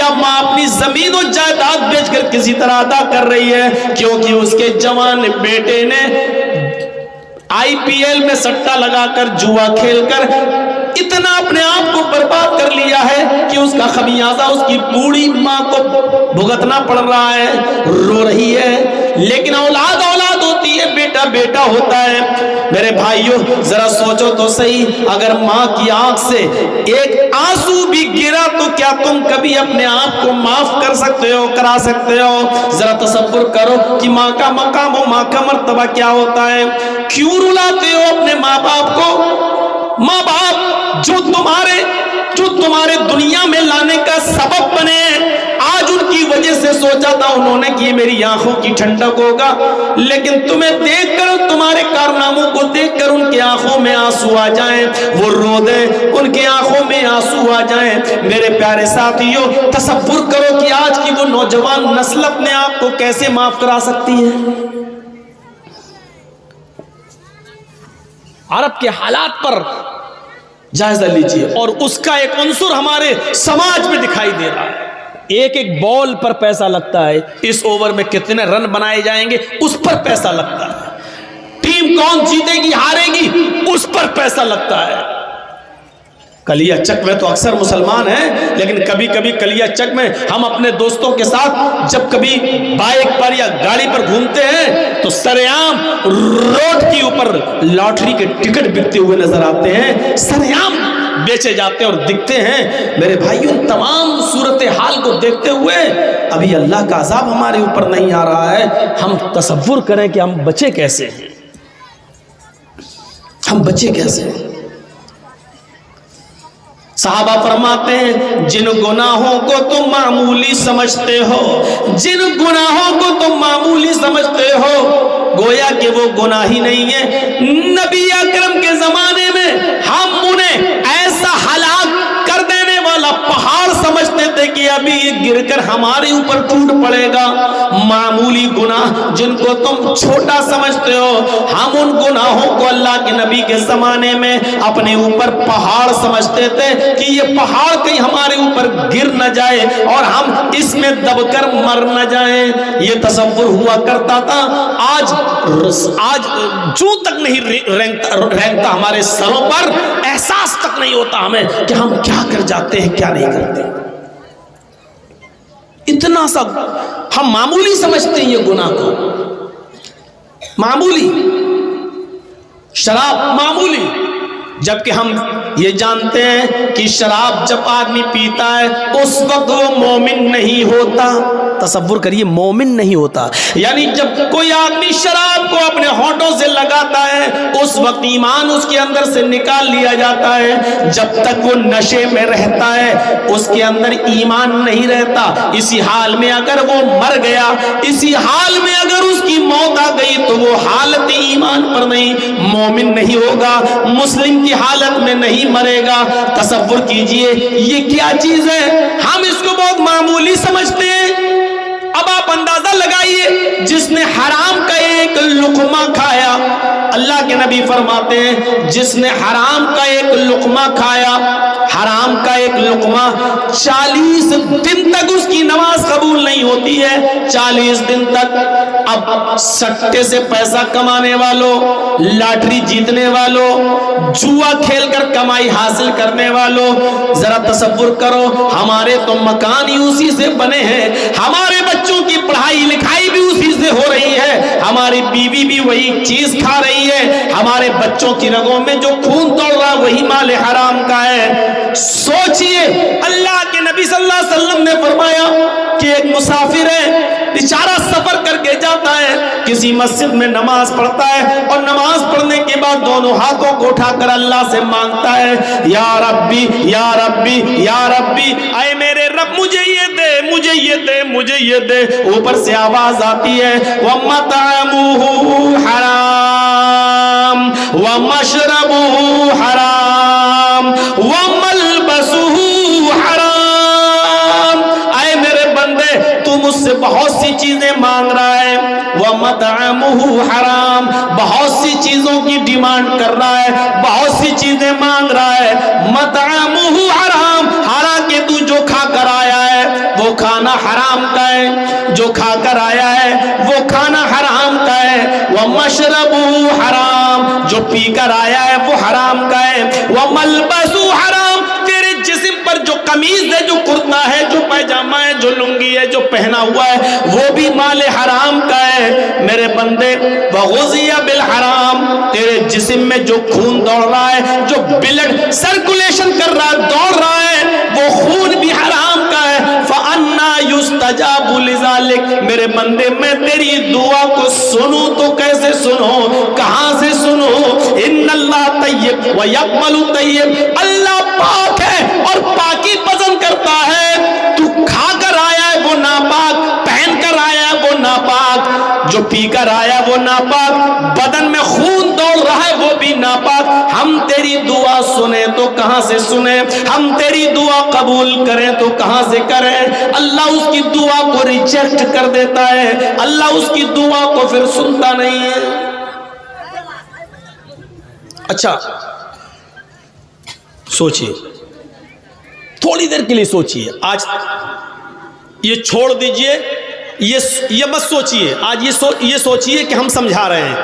या माँ अपनी जमीन और जायदाद बेचकर किसी तरह अदा कर रही है, क्योंकि उसके जवान बेटे ने IPL में सट्टा लगाकर, जुआ खेलकर इतना अपने आप को बर्बाद कर लिया है कि उसका खमियाजा उसकी बूढ़ी माँ को भुगतना पड़ रहा है, रो रही है। लेकिन औलाद औलाद होती है, बेटा बेटा होता है। मेरे भाइयों जरा सोचो तो सही, अगर माँ की आंख से एक आंसू भी गिरा तो क्या तुम कभी अपने आप को माफ कर सकते हो, करा सकते हो? जरा तसव्वुर करो कि माँ का मकाम हो, माँ का मर्तबा क्या होता है। क्यों रुलाते हो अपने माँ बाप को? माँ बाप जो तुम्हारे दुनिया में लाने का सबब बने, आज उनकी वजह से सोचा था उन्होंने कि मेरी आंखों की ठंडक होगा, लेकिन तुम्हें देखकर, तुम्हारे कारनामों को देखकर उनकी आंखों में आंसू आ जाएं, वो रो दे, उनकी आंखों में आंसू आ जाएं। मेरे प्यारे साथियों, तसव्वुर करो कि आज की वो नौजवान नस्ल अपने आप को कैसे माफ करा सकती है। अरब के हालात पर जायजा लीजिए, और उसका एक अंसुर हमारे समाज में दिखाई दे रहा है। एक एक बॉल पर पैसा लगता है, इस ओवर में कितने रन बनाए जाएंगे उस पर पैसा लगता है, टीम कौन जीतेगी हारेगी उस पर पैसा लगता है। कलिया चक में तो अक्सर मुसलमान हैं, लेकिन कभी कभी कलिया चक में हम अपने दोस्तों के साथ जब कभी बाइक पर या गाड़ी पर घूमते हैं तो सरेआम रोड के ऊपर लॉटरी के टिकट बिकते हुए नजर आते हैं, सरेआम बेचे जाते हैं और दिखते हैं। मेरे भाइयों, तमाम सूरत हाल को देखते हुए अभी अल्लाह का अजाब हमारे ऊपर नहीं आ रहा है। हम तसव्वुर करें कि हम बचे कैसे हैं, हम बचे कैसे हैं। साहबा फरमाते हैं, जिन गुनाहों को तुम मामूली समझते हो, जिन गुनाहों को तुम मामूली समझते हो, गोया कि वो गुनाह ही नहीं है। नबी अकरम के जमाने में हम उन्हें ऐसा हलाक कर देने वाला पहाड़ समझते थे कि अभी ये गिरकर हमारे ऊपर टूट पड़ेगा। मामूली गुनाह जिनको तुम छोटा समझते हो, हम उन गुनाहों को अल्लाह के नबी के जमाने में अपने ऊपर पहाड़ समझते थे कि ये पहाड़ कहीं हमारे ऊपर गिर न जाए और हम इसमें दबकर मर न जाए। ये तसव्वुर हुआ करता था। आज जू तक नहीं रेंगता हमारे सरों पर, एहसास तक नहीं होता हमें कि हम क्या कर जाते हैं, क्या नहीं करते। इतना सा हम मामूली समझते हैं ये गुनाह को, मामूली। शराब मामूली, जबकि हम ये जानते हैं कि शराब जब आदमी पीता है उस वक्त वो मोमिन नहीं होता। तसव्वुर करिए, मोमिन नहीं होता। यानी जब कोई आदमी शराब को अपने होठों से लगाता है उस वक्त ईमान उसके अंदर से निकाल लिया जाता है। जब तक वो नशे में रहता है उसके अंदर ईमान नहीं रहता। इसी हाल में अगर वो मर गया, इसी हाल में अगर उसकी मौत आ गई तो वो हालत ईमान पर नहीं, मोमिन नहीं होगा, मुस्लिम की हालत में नहीं मरेगा। तसव्वुर कीजिए ये क्या चीज है, हम इसको बहुत मामूली समझते हैं। अब आप अंदाजा लगाइए, जिसने हराम का एक लुकमा खाया, अल्लाह के नबी फरमाते हैं जिसने हराम का एक लुकमा खाया, हराम का एक लुकमा 40 दिन तक उसकी नमाज कबूल नहीं होती है, 40 दिन तक। अब सट्टे से पैसा कमाने वालों, लॉटरी जीतने वालों, जुआ खेलकर कमाई हासिल करने वालों, जरा तसव्वुर करो, हमारे तो मकान ही उसी से बने हैं, हमारे बच्चों की पढ़ाई लिखाई भी उसी से हो रही है, हमारी बीवी भी वही चीज खा रही है, हमारे बच्चों की रगों में जो खून दौड़ रहा वही माल हराम का है। सोचिए, अल्लाह के नबी सल्लल्लाहु अलैहि वसल्लम ने फरमाया कि एक मुसाफिर है, बेचारा सफर करके जाता है, किसी मस्जिद में नमाज पढ़ता है और नमाज पढ़ने के बाद दोनों हाथों को उठाकर अल्लाह से मांगता है, या रब्बी या रब्बी या रब्बी, ऐ मेरे रब मुझे ये दे, मुझे ये दे, मुझे ये दे। ऊपर से आवाज आती है, वमतअमुहु हराम वमशरबुहु हराम वमलबसुहु हराम। ऐ मेरे बंदे, तू मुझसे बहुत सी चीजें मांग रहा है, वमतअमुहु हराम, बहुत सी चीजों की डिमांड कर रहा है, बहुत सी चीजें मांग रहा है, मतअमुहु हराम, हालांकि तू जो खा कर आया है वो हराम का है, जो खाकर आया है वो खाना हराम का है। व मशरबू हराम, जो पीकर आया है वो हराम का है। व मलबसू हराम, तेरे जिस्म पर जो कमीज है, जो कुर्ता है, जो पैजामा है, जो लुंगी है, जो पहना हुआ है, वो भी माल हराम का है। मेरे बंदे, व गुज़िया बिल हराम, तेरे जिस्म में जो खून दौड़ रहा है, जो ब्लड सर्कुलेशन कर रहा है, दौड़ रहा है, वो खून भी हराम का है। फ़अन्ना युस्तजाबु लिज़ालिक, मेरे बंदे मैं तेरी दुआ को सुनूं तो कैसे सुनूं, कहां से सुनूं? इन्नल्लाह तय्यब व यक़बलु तय्यब, अल्लाह पाक है और पाकी पसंद करता है। तू खाकर आया है वो नापाक, पहन कर आया है वो नापाक, जो पीकर आया वो नापाक, बदन में खून दौड़ रहा है वो भी नापाक। हम तेरी दुआ सुने तो कहां से सुने, हम तेरी दुआ कबूल करें तो कहां से करें? अल्लाह उसकी दुआ को रिजेक्ट कर देता है, अल्लाह उसकी दुआ को फिर सुनता नहीं है। अच्छा सोचिए, थोड़ी देर के लिए सोचिए, आज ये छोड़ दीजिए, ये मत सोचिए, आज ये सोचिए कि हम समझा रहे हैं,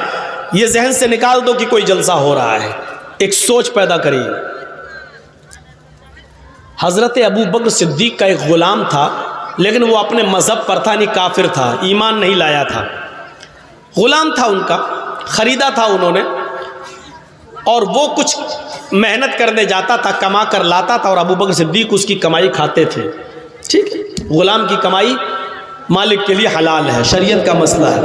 ये जहन से निकाल दो कि कोई जलसा हो रहा है। एक सोच पैदा करिए। हजरत अबू बकर सिद्दीक का एक गुलाम था, लेकिन वो अपने मजहब पर था, नहीं काफिर था, ईमान नहीं लाया था। गुलाम था उनका, खरीदा था उन्होंने, और वो कुछ मेहनत करने जाता था, कमा कर लाता था, और अबू बकर सिद्दीक उसकी कमाई खाते थे। ठीक है, गुलाम की कमाई मालिक के लिए हलाल है, शरीयत का मसला है।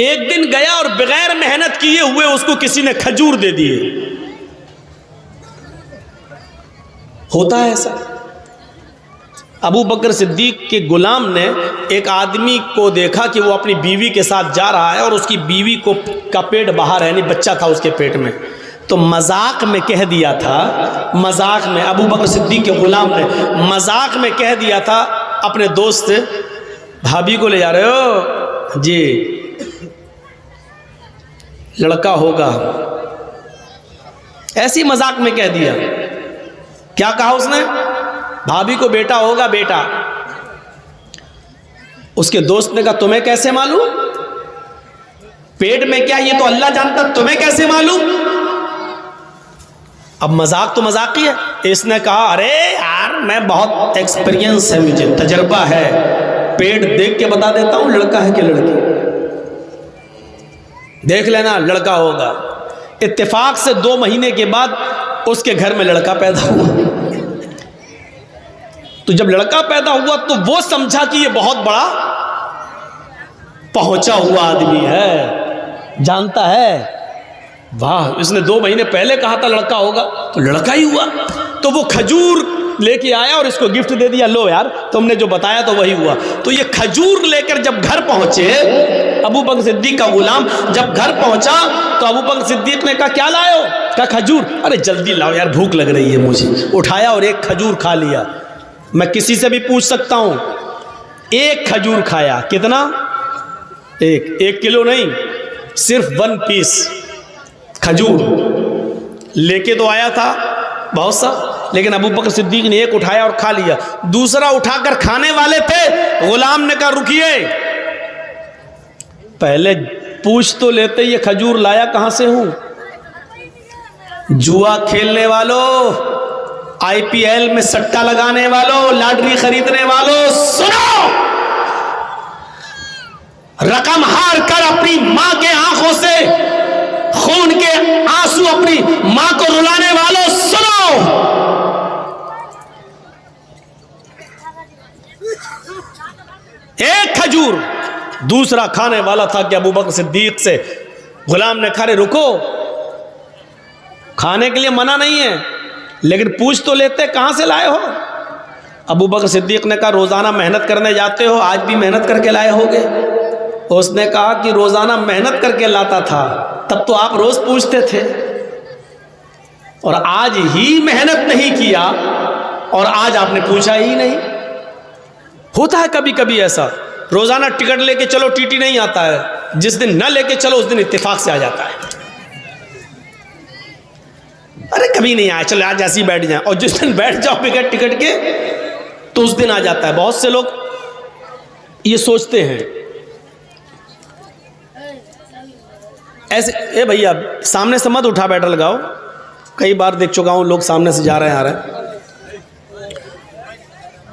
एक दिन गया और बगैर मेहनत किए हुए उसको किसी ने खजूर दे दिए। होता है ऐसा। अबू बकर सिद्दीक के गुलाम ने एक आदमी को देखा कि वो अपनी बीवी के साथ जा रहा है और उसकी बीवी का पेट बाहर है, यानी बच्चा था उसके पेट में, तो मजाक में कह दिया था, मजाक में अबू बकर सिद्दीक के गुलाम ने मजाक में कह दिया था अपने दोस्त से, भाभी को ले जा रहे हो जी, लड़का होगा। ऐसी मजाक में कह दिया। क्या कहा उसने? भाभी को बेटा होगा, बेटा। उसके दोस्त ने कहा तुम्हें कैसे मालूम? पेट में क्या, ये तो अल्लाह जानता, तुम्हें कैसे मालूम? अब मजाक तो मजाक ही है। इसने कहा अरे यार मैं बहुत एक्सपीरियंस है, मुझे तजर्बा है, पेट देख के बता देता हूं लड़का है कि लड़की, देख लेना लड़का होगा। इत्तेफाक से 2 महीने के बाद उसके घर में लड़का पैदा हुआ। तो जब लड़का पैदा हुआ तो वो समझा कि ये बहुत बड़ा पहुंचा हुआ आदमी है, जानता है, वाह इसने 2 महीने पहले कहा था लड़का होगा, तो लड़का ही हुआ। तो वो खजूर लेके आया और इसको गिफ्ट दे दिया, लो यार तुमने जो बताया तो वही हुआ। तो ये खजूर लेकर जब घर पहुंचे, अबू बकर सिद्दीक का गुलाम जब घर पहुंचा तो अबू बकर सिद्दीक ने कहा क्या लाए हो? कहा खजूर। अरे जल्दी लाओ यार भूख लग रही है मुझे। उठाया और एक खजूर खा लिया। मैं किसी से भी पूछ सकता हूं, एक खजूर खाया, कितना? 1 किलो नहीं, सिर्फ 1 पीस खजूर लेके तो आया था बहुत सा, लेकिन अबू बकर सिद्दीक ने एक उठाया और खा लिया। दूसरा उठाकर खाने वाले थे, गुलाम ने कहा रुकिए, पहले पूछ तो लेते ये खजूर लाया कहां से हूं। जुआ खेलने वालों, IPL में सट्टा लगाने वालों, लॉटरी खरीदने वालों, सुनो, रकम हार कर अपनी मां के आंखों से खून के आंसू अपनी मां को रुलाने वालों, सुनो, एक खजूर दूसरा खाने वाला था कि अबू बकर सिद्दीक से गुलाम ने कहा रुको, खाने के लिए मना नहीं है, लेकिन पूछ तो लेते कहां से लाए हो। अबू बकर सिद्दीक ने कहा रोजाना मेहनत करने जाते हो, आज भी मेहनत करके लाए होगे। उसने कहा कि रोजाना मेहनत करके लाता था, तब तो आप रोज पूछते थे, और आज ही मेहनत नहीं किया और आज आपने पूछा ही नहीं। होता है कभी कभी ऐसा, रोजाना टिकट लेके चलो टीटी नहीं आता है, जिस दिन न लेके चलो उस दिन इत्तेफाक से आ जाता है। अरे कभी नहीं आया, चलो आज ऐसे ही बैठ जाए, और जिस दिन बैठ जाओ बगैर टिकट के तो उस दिन आ जाता है। बहुत से लोग ये सोचते हैं ऐसे, ए भैया सामने से मत उठा बैठा लगाओ, कई बार देख चुका हूं लोग सामने से जा रहे हैं आ रहे हैं।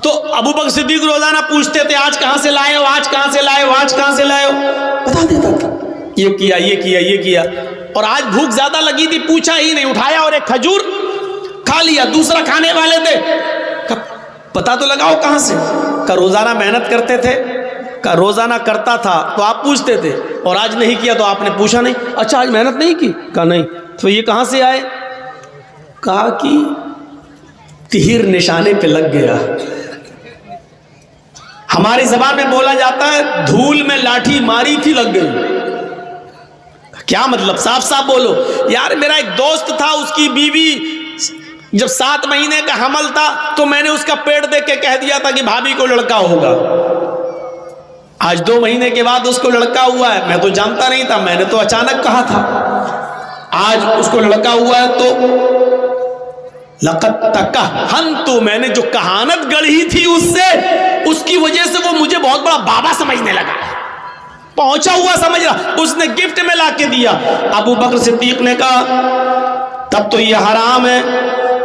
तो अबू बकर सिद्दीक रोजाना पूछते थे आज कहां से लाए हो, आज कहां से लाए हो, आज कहां से लाए हो, बता देता था ये किया ये किया ये किया। और आज भूख ज्यादा लगी थी, पूछा ही नहीं, उठाया और एक खजूर खा लिया। दूसरा खाने वाले थे, पता तो लगाओ कहां से। का रोजाना मेहनत करते थे, का रोजाना करता था तो आप पूछते थे, और आज नहीं किया तो आपने पूछा नहीं। अच्छा आज मेहनत नहीं की, कहा नहीं, तो ये कहां से आए। कहा कि तीर निशाने पे लग गया। हमारी जबान में बोला जाता है धूल में लाठी मारी थी लग गई। क्या मतलब, साफ साफ बोलो। यार मेरा एक दोस्त था, उसकी बीवी जब 7 महीने का हमल था तो मैंने उसका पेट देख के कह दिया था कि भाभी को लड़का होगा। आज 2 महीने के बाद उसको लड़का हुआ है। मैं तो जानता नहीं था, मैंने तो अचानक कहा था। आज उसको लड़का हुआ है तो लक़द तकहनतु, मैंने जो कहानत गढ़ी थी उससे, उसकी वजह से वो मुझे बहुत बड़ा बाबा समझने लगा, पहुंचा हुआ समझ रहा। उसने गिफ्ट में लाके दिया। अबू बकर सिद्दीक ने कहा तब तो ये हराम है,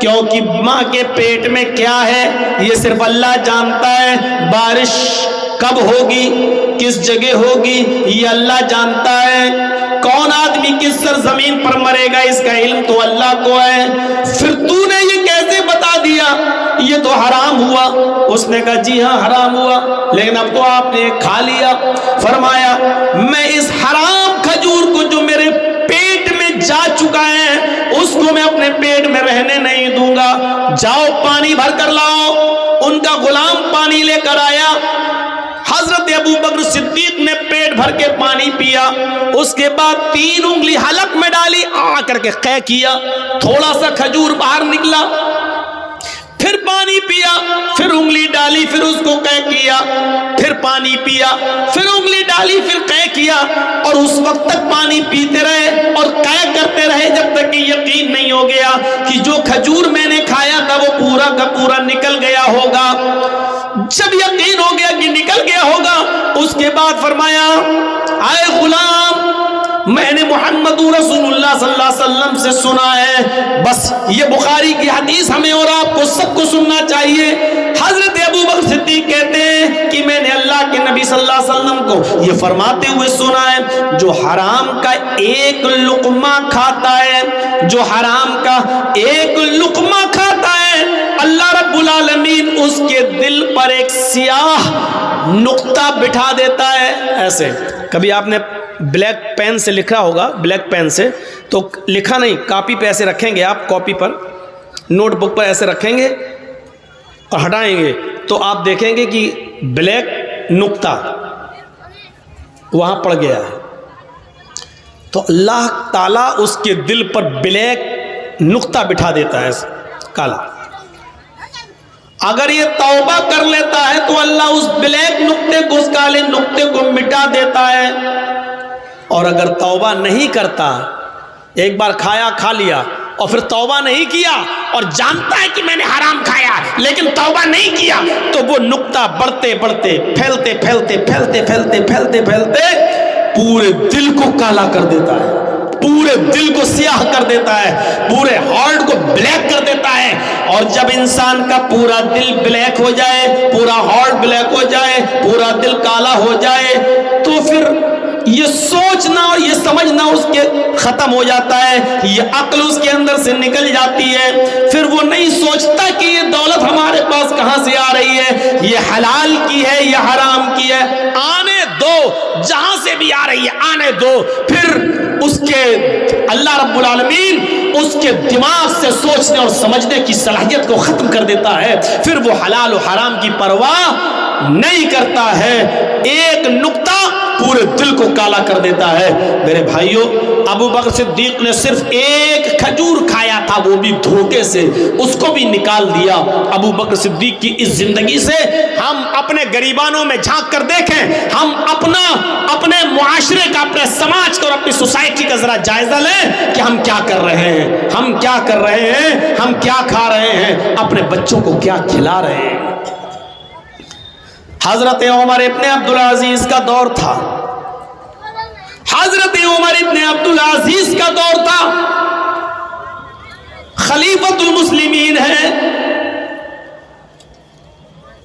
क्योंकि माँ के पेट में क्या है ये सिर्फ अल्लाह जानता है। बारिश कब होगी, किस जगह होगी, ये अल्लाह जानता है। कौन आदमी किस सरजमीन पर मरेगा इसका इल्म तो अल्लाह को है। फिर तूने ये कैसे बता दिया ये तो हराम हुआ। उसने कहा जी हाँ हराम हुआ, लेकिन अब तो आपने खा लिया। फरमाया मैं इस हराम खजूर को जो मेरे पेट में जा चुका है उसको मैं अपने पेट में रहने नहीं दूंगा। जाओ पानी भर कर लाओ। उनका गुलाम पानी लेकर आया। हजरत अबू बकर सिद्दीक ने पेट भर के पानी पिया। उसके बाद 3 उंगली हलक में डाली, आ करके कै किया, थोड़ा सा खजूर बाहर निकला। फिर पानी पिया, फिर उंगली डाली, फिर उसको कै किया, फिर पानी पिया, फिर उंगली डाली, फिर कै किया। और उस वक्त तक पानी पीते रहे और कै करते रहे जब तक कि यकीन नहीं हो गया कि जो खजूर मैंने खाया था वो पूरा का पूरा निकल गया होगा। जब यकीन हो गया कि निकल गया होगा, उसके बाद फरमाया आए गुलाम, मैंने मोहम्मद रसूलुल्लाह सल्लल्लाहु अलैहि वसल्लम से सुना है। बस ये बुखारी की हदीस हमें और आपको सबको सुनना चाहिए। हजरत अबू बकर सिद्दीक कहते हैं कि मैंने अल्लाह के नबी सल्लल्लाहु अलैहि वसल्लम को ये फरमाते हुए सुना है, जो हराम का एक लुक़मा खाता है, जो हराम का एक लुक़मा खाता है, अल्लाह रब्बुल आलमीन उसके दिल पर एक सियाह नुक्ता बिठा देता है। ऐसे कभी आपने ब्लैक पेन से लिखा होगा, ब्लैक पेन से तो लिखा नहीं, कॉपी पे ऐसे रखेंगे आप, कॉपी पर नोटबुक पर ऐसे रखेंगे और हटाएंगे तो आप देखेंगे कि ब्लैक नुक्ता वहां पड़ गया है। तो अल्लाह ताला उसके दिल पर ब्लैक नुक्ता बिठा देता है, काला। अगर ये तौबा कर लेता है तो अल्लाह उस ब्लैक नुक्ते को, उस काले नुक्ते को मिटा देता है। और अगर तौबा नहीं करता, एक बार खाया, खा लिया और फिर तौबा नहीं किया और जानता है कि मैंने हराम खाया लेकिन तौबा नहीं किया, तो वो नुक्ता बढ़ते बढ़ते फैलते फैलते फैलते फैलते फैलते फैलते पूरे दिल को काला कर देता है, पूरे दिल को सियाह कर देता है, पूरे हार्ट को ब्लैक कर देता है। और जब इंसान का पूरा दिल ब्लैक हो जाए, पूरा हार्ट ब्लैक हो जाए, पूरा दिल काला हो जाए, तो फिर ये सोचना और ये समझना उसके खत्म हो जाता है, ये अक्ल उसके अंदर से निकल जाती है। फिर वो नहीं सोचता कि ये दौलत हमारे पास कहां से आ रही है, ये हलाल की है या हराम की है, आने दो, जहां से भी आ रही है आने दो। फिर उसके अल्लाह रब्बुल आलमीन उसके दिमाग से सोचने और समझने की सलाहियत को खत्म कर देता है। फिर वो हलाल और हराम की परवाह नहीं करता है। एक नुक्ता पूरे दिल को काला कर देता है। मेरे भाइयों, अबू बकर सिद्दीक ने सिर्फ एक खजूर खाया था, वो भी धोखे से, उसको भी निकाल दिया। अबू बकर सिद्दीक की इस जिंदगी से हम अपने गरीबानों में झांक कर देखें, हम अपने मुआशरे का, अपने समाज का और अपनी सोसाइटी का जरा जायजा लें कि हम क्या कर रहे हैं, हम क्या कर रहे हैं, हम क्या खा रहे हैं, अपने बच्चों को क्या खिला रहे हैं। हजरत उमर इब्ने अब्दुल अजीज का दौर था, हजरत उमर इब्ने अब्दुल अजीज का दौर था, खलीफतुल मुस्लिमीन है,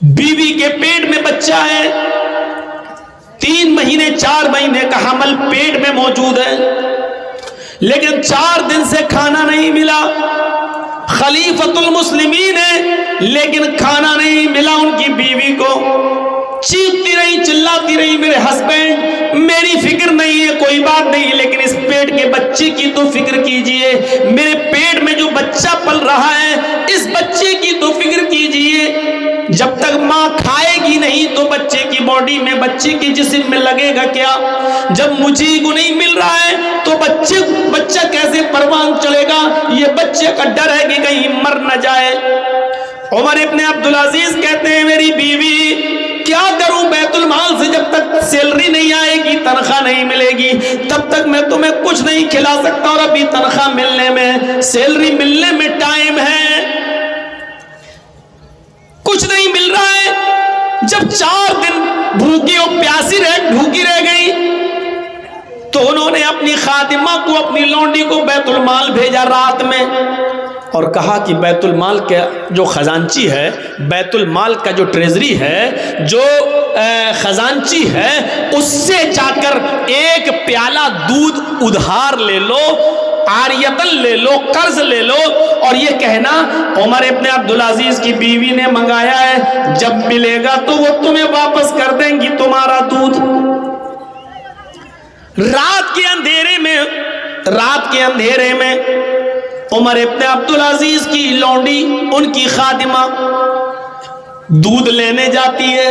बीवी के पेट में बच्चा है, 3 महीने 4 महीने का हमल पेट में मौजूद है, लेकिन 4 दिन से खाना नहीं मिला। खलीफतुल मुस्लिमीन है लेकिन खाना नहीं मिला उनकी बीवी को। चीखती रही, चिल्लाती रही, मेरे हस्बैंड, मेरी फिक्र नहीं है, कोई बात नहीं, लेकिन इस पेट के बच्चे की तो फिक्र कीजिए, मेरे पेट में जो बच्चा पल रहा है इस बच्चे की तो फिक्र कीजिए। जब तक माँ खाएगी नहीं तो बच्चे की बॉडी में, बच्चे के जिस्म में लगेगा क्या? जब मुझे को नहीं मिल रहा है तो बच्चा कैसे परवान चलेगा? ये बच्चे का डर है कि कहीं मर न जाए। उमर इब्ने अब्दुल अजीज कहते हैं, मेरी बीवी क्या करूं, बैतुल माल से जब तक सैलरी नहीं आएगी, तनख्वाह नहीं मिलेगी, तब तक मैं तुम्हें कुछ नहीं खिला सकता, और अभी तनख्वाह मिलने में, सैलरी मिलने में टाइम है, कुछ नहीं मिल रहा है। जब 4 दिन भूखी और प्यासी भूखी रह गई तो उन्होंने अपनी खादिमा को, अपनी लौंडी को बैतुल माल भेजा रात में और कहा कि बैतुल माल का जो खजांची है, बैतुल माल का जो ट्रेजरी है, जो खजांची है, उससे जाकर 1 प्याला दूध उधार ले लो, आरियतन ले लो, कर्ज ले लो, और ये कहना उमर इब्ने अब्दुल अजीज की बीवी ने मंगाया है, जब मिलेगा तो वो तुम्हें वापस कर देंगी तुम्हारा दूध। रात के अंधेरे में उमर इब्ने अब्दुल अजीज की लौंडी, उनकी खादिमा दूध लेने जाती है।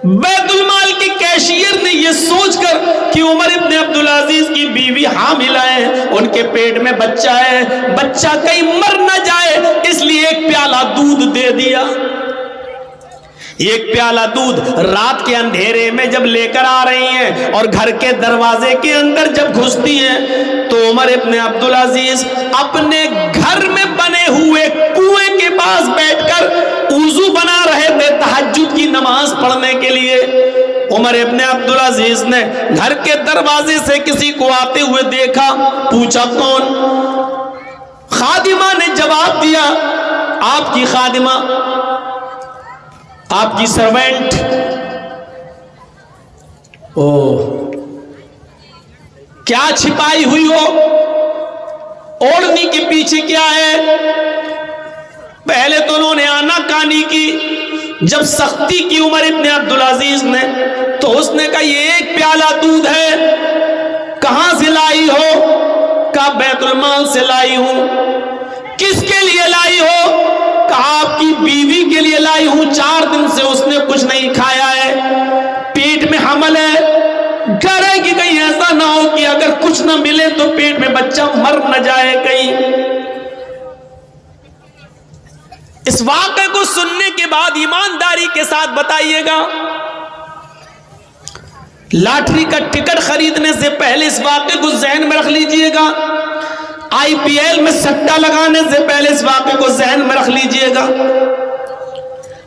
बैतुल माल के कैशियर ने यह सोचकर कि उमर इब्ने अब्दुल अजीज की बीवी हामिला है, उनके पेट में बच्चा है, बच्चा कहीं मर न जाए, इसलिए 1 प्याला दूध दे दिया। 1 प्याला दूध रात के अंधेरे में जब लेकर आ रही हैं और घर के दरवाजे के अंदर जब घुसती हैं तो उमर इब्ने अब्दुल अजीज अपने घर में बने हुए कुएं के पास बैठकर वुजू बना रहे थे तहज्जुद की नमाज पढ़ने के लिए। उमर इब्ने अब्दुल अजीज ने घर के दरवाजे से किसी को आते हुए देखा, पूछा कौन? खादिमा ने जवाब दिया, आपकी खादिमा, आपकी सर्वेंट। ओ, क्या छिपाई हुई हो? ओढ़नी के पीछे क्या है? पहले तो उन्होंने आनाकानी की, जब सख्ती की उमर इब्ने अब्दुल अजीज ने, तो उसने कहा ये 1 प्याला दूध है, कहां से लाई हो? कहा बैतुल माल से लाई हूं। किसके लिए लाई हो? कहा आपकी बीवी के लिए लाई हूं, 4 दिन से उसने कुछ नहीं खाया है, पेट में हमल है, डर है कि कहीं ऐसा ना हो कि अगर कुछ ना मिले तो पेट में बच्चा मर न जाए कहीं। इस वाक़े को सुनने के बाद ईमानदारी के साथ बताइएगा, लॉटरी का टिकट खरीदने से पहले इस वाक़े को ज़हन में रख लीजिएगा, IPL में सट्टा लगाने से पहले इस वाक़े को ज़हन में रख लीजिएगा,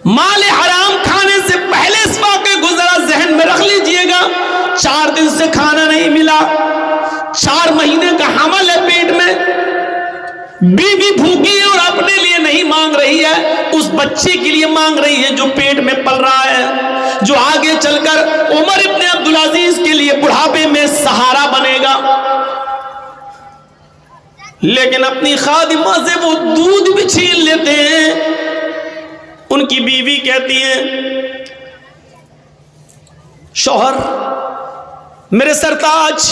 माल हराम खाने से पहले इस वाक़े को जरा ज़हन में रख लीजिएगा। 4 दिन से खाना नहीं मिला, 4 महीने का हमल है पेट में, बीवी भूखी है और अपने लिए नहीं मांग रही है, उस बच्चे के लिए मांग रही है जो पेट में पल रहा है, जो आगे चलकर उमर इब्ने अब्दुल अजीज के लिए बुढ़ापे में सहारा बनेगा। लेकिन अपनी खादिमा से वो दूध भी छीन लेते हैं। उनकी बीवी कहती है, शौहर, मेरे सरताज,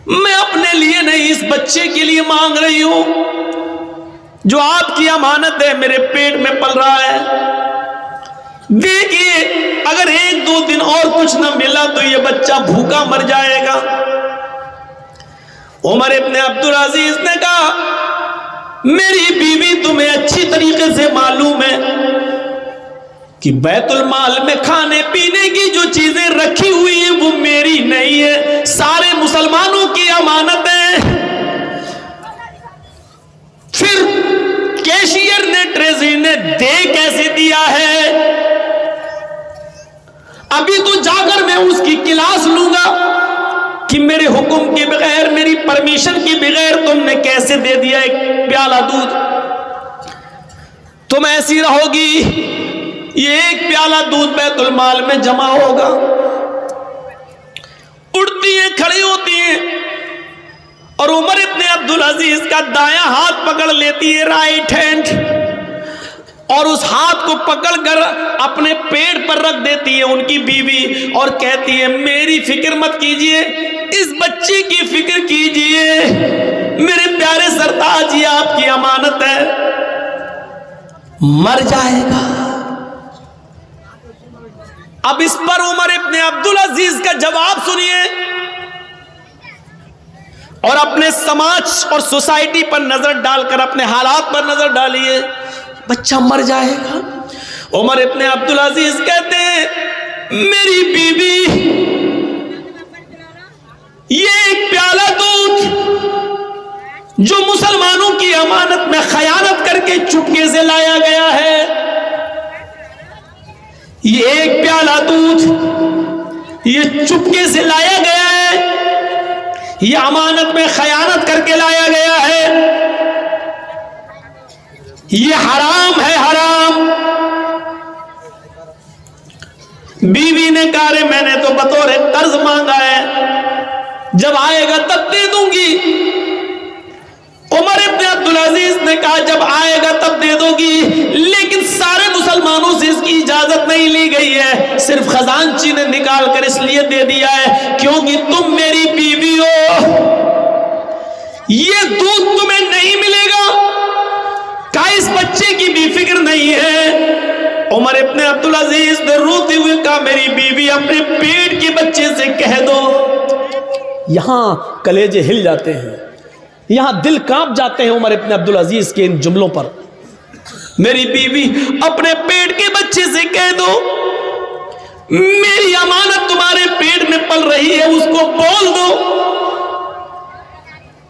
मैं अपने लिए नहीं इस बच्चे के लिए मांग रही हूं, जो आपकी अमानत है, मेरे पेट में पल रहा है। देखिए, अगर 1-2 दिन और कुछ न मिला तो ये बच्चा भूखा मर जाएगा। उमर इब्ने अब्दुल अजीज ने कहा, मेरी बीवी तुम्हें अच्छी तरीके से मालूम है कि बैतुल माल में खाने पीने की जो चीजें रखी हुई है वो मेरी नहीं है, सारे मुसलमानों की अमानत है। फिर कैशियर ने, ट्रेजरी ने दे कैसे दिया है? अभी तो जाकर मैं उसकी क्लास लूंगा कि मेरे हुक्म के बगैर, मेरी परमिशन के बगैर तुमने कैसे दे दिया एक प्याला दूध। तुम ऐसी रहोगी, ये एक प्याला दूध बैतुल माल में जमा होगा। उठती है, खड़ी होती है और उमर इब्ने अब्दुल अजीज का दायां हाथ पकड़ लेती है, राइट हैंड, और उस हाथ को पकड़कर अपने पेट पर रख देती है उनकी बीवी और कहती है मेरी फिक्र मत कीजिए, इस बच्चे की फिक्र कीजिए, मेरे प्यारे सरताज ये आपकी अमानत है, मर जाएगा। अब इस पर उमर इब्ने अब्दुल अजीज का जवाब सुनिए और अपने समाज और सोसाइटी पर नजर डालकर अपने हालात पर नजर डालिए। बच्चा मर जाएगा। उमर इब्ने अब्दुल अजीज कहते हैं मेरी बीवी ये एक प्याला दूध जो मुसलमानों की अमानत में खयानत करके चुपके से लाया गया है, ये एक प्याला दूध ये चुपके से लाया गया है, ये अमानत में खयानत करके लाया गया है, ये हराम है, हराम। बीवी ने कहा रे मैंने तो बतौर कर्ज मांगा है, जब आएगा तब दे दूंगी। उमर इब्ने अब्दुल अजीज ने कहा जब आएगा तब दे दोगी, लेकिन सारे मुसलमानों से इसकी इजाजत नहीं ली गई है, सिर्फ खजांची ने निकाल कर इसलिए दे दिया है क्योंकि तुम मेरी बीवी हो, ये दूध तुम्हें नहीं मिलेगा। का इस बच्चे की भी फिक्र नहीं है। उमर इब्ने अब्दुल अजीज ने रोते हुए कहा मेरी बीवी अपने पेट के बच्चे से कह दो। यहां कलेजे हिल जाते हैं, यहां दिल कांप जाते हैं उमर इब्ने अब्दुल अजीज के इन जुमलों पर। मेरी बीवी अपने पेट के बच्चे से कह दो मेरी अमानत तुम्हारे पेट में पल रही है, उसको बोल दो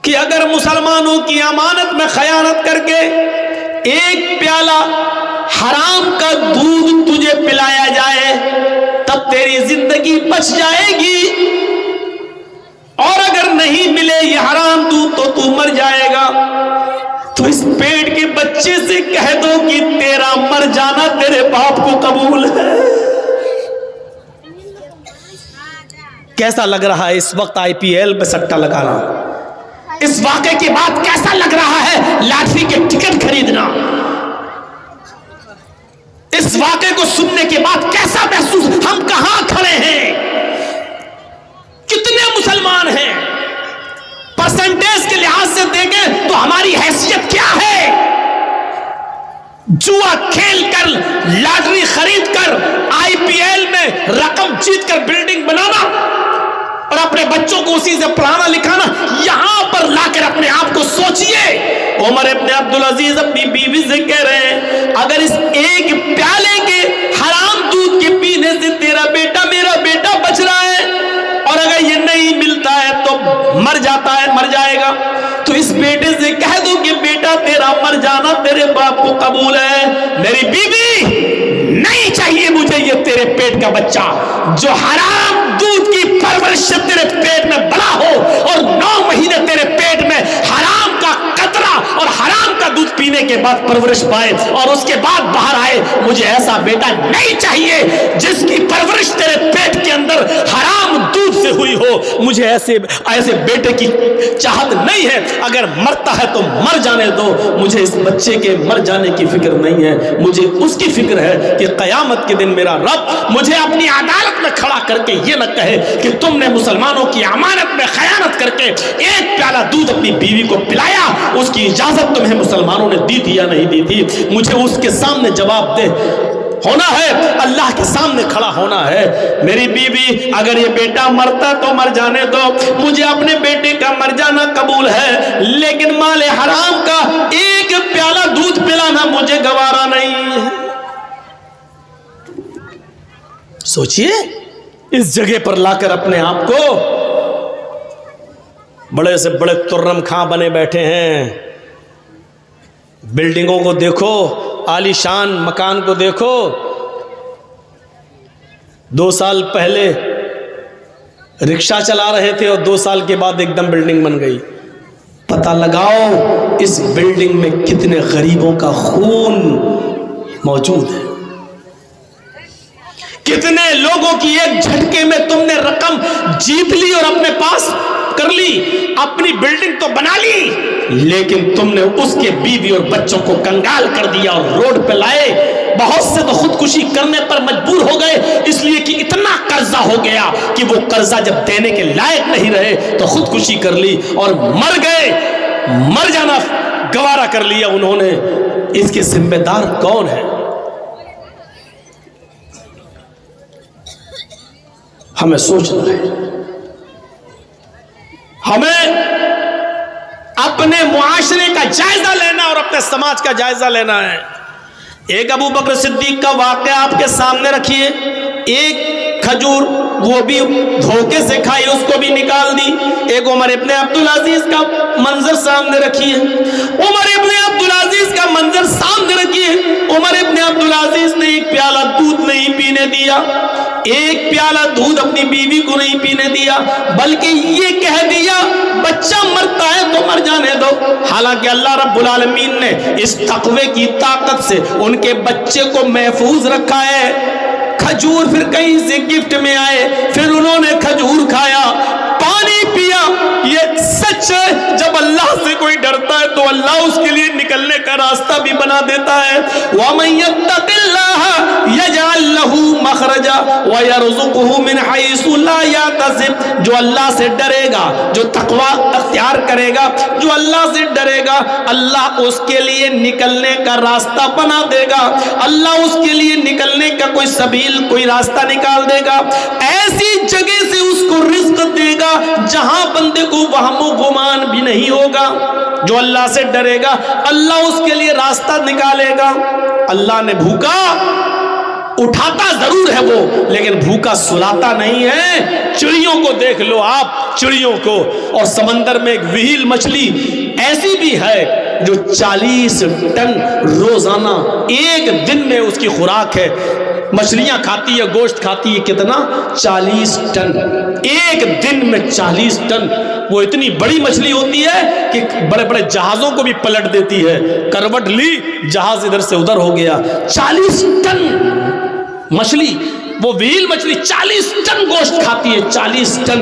कि अगर मुसलमानों की अमानत में खयानत करके एक प्याला हराम का दूध तुझे पिलाया जाए तब तेरी जिंदगी बच जाएगी, और अगर नहीं मिले ये हराम दूध तो तू मर जाएगा। तो इस पेट के बच्चे से कह दो कि तेरा मर जाना तेरे बाप को कबूल है। कैसा लग रहा है इस वक्त आईपीएल पे सट्टा लगाना? इस वाक़े के बाद कैसा लग रहा है लॉटरी के टिकट खरीदना? इस वाक़े को सुनने के बाद कैसा महसूस, हम कहां खड़े हैं, कितने मुसलमान हैं, परसेंटेज के लिहाज से देखें तो हमारी हैसियत क्या है? जुआ खेल कर, लॉटरी खरीद कर, आईपीएल में रकम जीत कर बिल्डिंग बनाना और अपने बच्चों को उसी से पढ़ाना लिखाना, यहां पर लाकर अपने आप को सोचिए। उमर इब्ने अब्दुल अजीज अपनी बीवी से कह रहे हैं अगर इस एक प्याले के हराम दूध के पीने से तेरा बेटा, मेरा बेटा बच रहा है, और अगर ये नहीं मिलता है तो मर जाता है, मर जाएगा, तो इस बेटे से कह दो कि बेटा तेरा मर जाना तेरे बाप को कबूल है। मेरी बीवी नहीं चाहिए मुझे ये तेरे पेट का बच्चा जो हराम दूध की परवरिश से तेरे पेट में बड़ा हो और 9 महीने तेरे पेट में हराम का कतरा और हराम का दूध पीने के बाद परवरिश पाए और उसके बाद बाहर आए। मुझे ऐसा बेटा नहीं चाहिए जिसकी परवरिश तेरे पेट के अंदर हराम दूध से हुई हो। मुझे ऐसे बेटे की चाहत नहीं है। अगर मरता है तो मर जाने दो, मुझे इस बच्चे के मर जाने की फिक्र नहीं है। मुझे उसकी फिक्र है कि कयामत के दिन मेरा रब मुझे अपनी अदालत में खड़ा करके ये न कहे कि तुमने मुसलमानों की अमानत में खयानत करके एक प्याला दूध अपनी बीवी को पिलाया, उसकी इजाजत तुम्हें मुसलमानों ने दी थी या नहीं दी थी। मुझे उसके सामने जवाब दे होना है, अल्लाह के सामने खड़ा होना है। मेरी बीवी अगर ये बेटा मरता तो मर जाने दो, मुझे अपने बेटे का मर जाना कबूल है, लेकिन माले हराम का एक प्याला दूध पिलाना मुझे गवारा नहीं है। सोचिए इस जगह पर लाकर अपने आप को बड़े से बड़े तुर्रम खां बने बैठे हैं। बिल्डिंगों को देखो, आलीशान मकान को देखो, 2 साल पहले रिक्शा चला रहे थे और 2 साल के बाद एकदम बिल्डिंग बन गई। पता लगाओ इस बिल्डिंग में कितने गरीबों का खून मौजूद है, कितने लोगों की एक झटके में तुमने रकम जीत ली और अपने पास कर ली, अपनी बिल्डिंग तो बना ली, लेकिन तुमने उसके बीवी और बच्चों को कंगाल कर दिया और रोड पे लाए। बहुत से तो खुदकुशी करने पर मजबूर हो गए, इसलिए कि इतना कर्जा हो गया कि वो कर्जा जब देने के लायक नहीं रहे तो खुदकुशी कर ली और मर गए। मर जाना गवारा कर लिया उन्होंने। इसके जिम्मेदार कौन है? हमें सोचना है, हमें अपने मुआशरे का जायजा लेना और अपने समाज का जायजा लेना है। एक अबू बकर सिद्दीक का वाक़या आपके सामने रखिए। एक खजूर वो भी धोखे से खाई, उसको भी निकाल दी। एक उमर इब्ने अब्दुल अजीज का मंजर सामने रखिए। उमर इब्ने अब्दुल अजीज का मंजर सामने रखिए। उमर इब्ने अब्दुल अजीज ने एक प्याला दूध नहीं पीने दिया, एक प्याला दूध अपनी बीवी को नहीं पीने दिया, बल्कि ये कह दिया बच्चा मरता है तो मर जाने दो। हालांकि अल्लाह रब्बुल आलमीन ने इस तकवे की ताकत से उनके बच्चे को महफूज रखा है। खजूर फिर कहीं से गिफ्ट में आए, फिर उन्होंने खजूर खाया, पानी पिया। ये सच है, जब अल्लाह से कोई डरता है तो अल्लाह उसके लिए निकलने का रास्ता भी बना देता है। वमन यत्तक़िल्लाह यजअल लहू मखरजा व यरज़ुक़हु मिन हैसु ला यहतसिब। जो अल्लाह से डरेगा, जो तकवा अख्तियार करेगा, जो अल्लाह से डरेगा, अल्लाह उसके लिए निकलने का रास्ता बना देगा। अल्लाह उसके लिए निकलने का कोई सबील, कोई रास्ता निकाल देगा। ऐसी जगह से उसको रिज़्क़ देगा जहां बंदे को वहमो गुमान भी नहीं होगा। जो अल्लाह से डरेगा, अल्लाह उसके लिए रास्ता निकालेगा। अल्लाह ने भूखा उठाता जरूर है वो, लेकिन भूखा सुलाता नहीं है। चिड़ियों को देख लो आप, चिड़ियों को। और समंदर में एक व्हील मछली ऐसी भी है जो 40 टन रोजाना एक दिन में उसकी खुराक है। मछलियां खाती है, गोश्त खाती है, कितना? 40 टन एक दिन में। 40 टन। वो इतनी बड़ी मछली होती है कि बड़े बड़े जहाजों को भी पलट देती है। करवट ली, जहाज इधर से उधर हो गया। 40 टन मछली, वो व्हील मछली 40 टन गोश्त खाती है। 40 टन।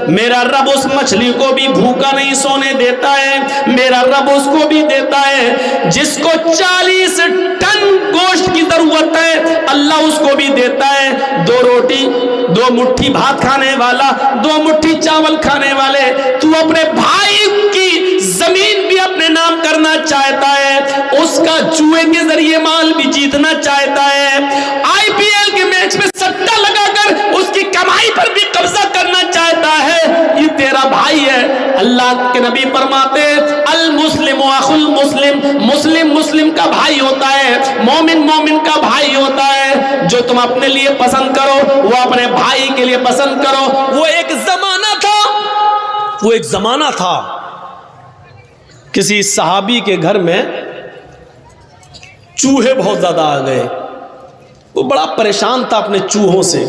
मेरा रब उस मछली को भी भूखा नहीं सोने देता है। मेरा रब उसको भी देता है जिसको 40 टन गोश्त की जरूरत है, अल्लाह उसको भी देता है। 2 रोटी, 2 मुट्ठी भात खाने वाला, 2 मुट्ठी चावल खाने वाले। तू अपने भाई की जमीन भी अपने नाम करना चाहता है, उसका जुए के जरिए माल भी जीतना चाहता है, IPL के मैच में सट्टा लगाकर उसकी कमाई पर भी कब्जा करना चाहता है, ये तेरा भाई है। अल्लाह के नबी फरमाते अल मुस्लिम अखुल मुस्लिम, मुस्लिम मुस्लिम का भाई होता है, मोमिन मोमिन का भाई होता है। जो तुम अपने लिए पसंद करो वो अपने भाई के लिए पसंद करो। वो एक जमाना था, वो एक जमाना था, किसी सहाबी के घर में चूहे बहुत ज्यादा आ गए। वो बड़ा परेशान था अपने चूहों से।